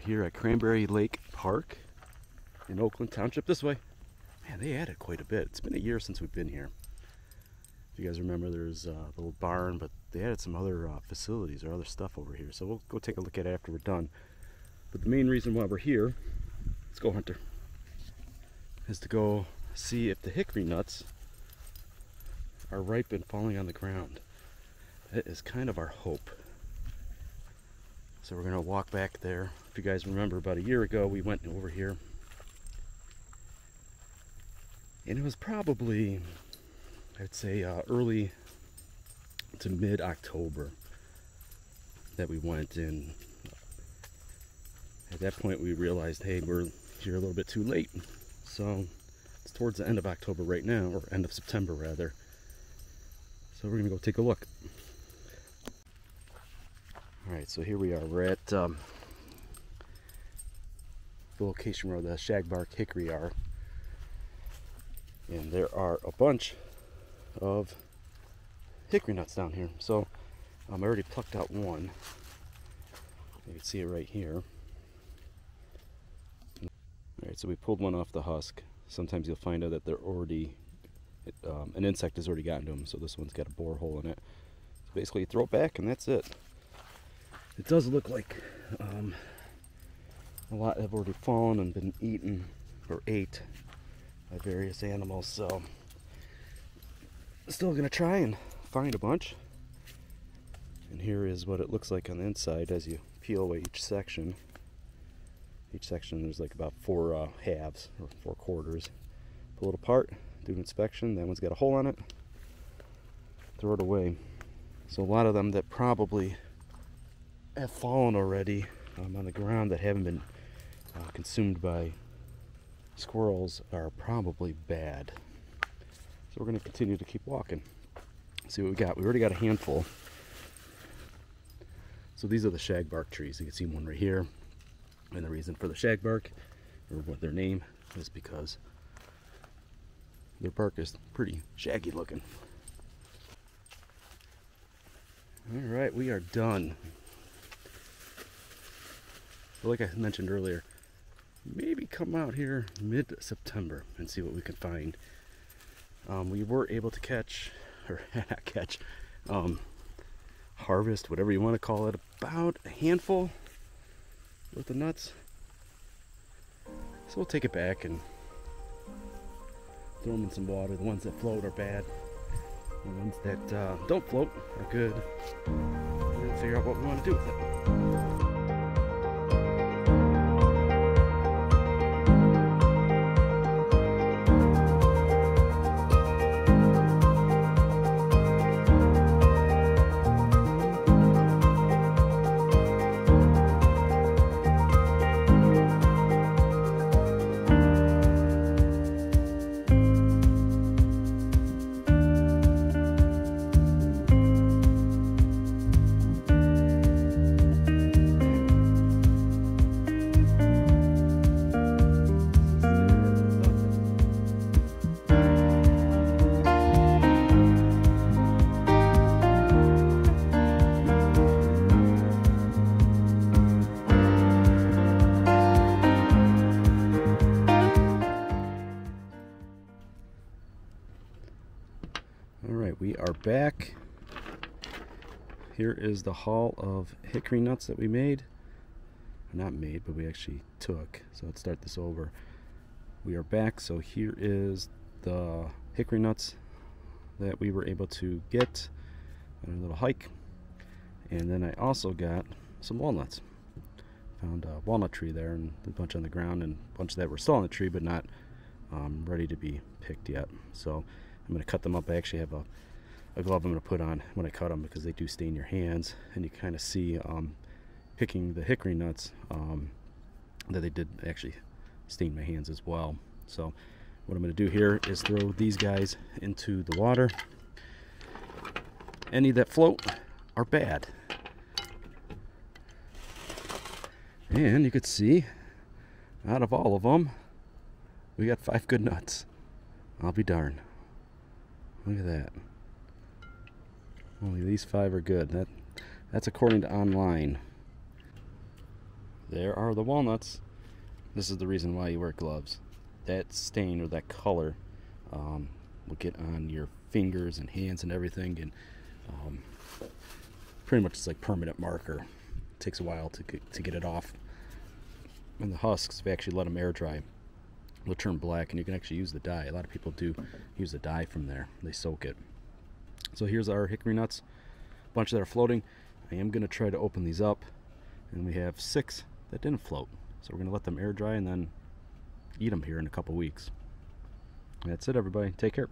here at Cranberry Lake Park in Oakland Township. This way. Man, they added quite a bit. It's been a year since we've been here. If you guys remember, there's a little barn, but they added some other facilities or other stuff over here. So we'll go take a look at it after we're done. But the main reason why we're here, let's go, Hunter, is to go see if the hickory nuts are ripe and falling on the ground. That is kind of our hope. So we're going to walk back there. If you guys remember, about a year ago we went over here, and it was probably, I'd say, early to mid-October that we went in. At that point we realized, hey, we're here a little bit too late. So it's towards the end of October right now, or end of September rather. So we're gonna go take a look. Alright, so here we are. We're at the location where the shagbark hickory are. And there are a bunch of hickory nuts down here. So I already plucked out one. You can see it right here. Alright, so we pulled one off the husk. Sometimes you'll find out that they're already, an insect has already gotten to them. So this one's got a borehole in it. So basically you throw it back and that's it. It does look like a lot have already fallen and been eaten or ate by various animals, so still gonna try and find a bunch. And here is what it looks like on the inside as you peel away each section. Each section there's like about 4 halves or 4 quarters. Pull it apart, do an inspection. That one's got a hole on it. Throw it away. So a lot of them that probably have fallen already on the ground that haven't been consumed by squirrels are probably bad. So we're going to continue to keep walking. See what we got. We already got a handful. So these are the shagbark trees. You can see one right here. And the reason for the shagbark, or what their name, is because their bark is pretty shaggy looking. Alright, we are done. But like I mentioned earlier, maybe come out here mid-September and see what we can find. We were able to catch, or catch, harvest, whatever you want to call it, about a handful worth of nuts. So we'll take it back and throw them in some water. The ones that float are bad. The ones that don't float are good. We're gonna figure out what we want to do with it. Alright, we are back. Here is the haul of hickory nuts that we made. Not made, but we actually took. So let's start this over. We are back, so here is the hickory nuts that we were able to get on a little hike. And then I also got some walnuts. Found a walnut tree there and a bunch on the ground, and a bunch that were still on the tree but not ready to be picked yet. So I'm going to cut them up. I actually have a glove I'm going to put on when I cut them because they do stain your hands, and you kind of see picking the hickory nuts that they did actually stain my hands as well. So what I'm going to do here is throw these guys into the water. Any that float are bad. And you could see out of all of them we got 5 good nuts. I'll be darned. Look at that. Only these 5 are good. That's according to online. There are the walnuts. This is the reason why you wear gloves. That stain or that color will get on your fingers and hands and everything, and pretty much it's like permanent marker. It takes a while to get it off. And the husks, if you actually let them air dry, they'll turn black, and you can actually use the dye. A lot of people do use the dye from there. They soak it. So here's our hickory nuts, a bunch that are floating. I am going to try to open these up, and we have 6 that didn't float. So we're going to let them air dry and then eat them here in a couple weeks. That's it, everybody. Take care.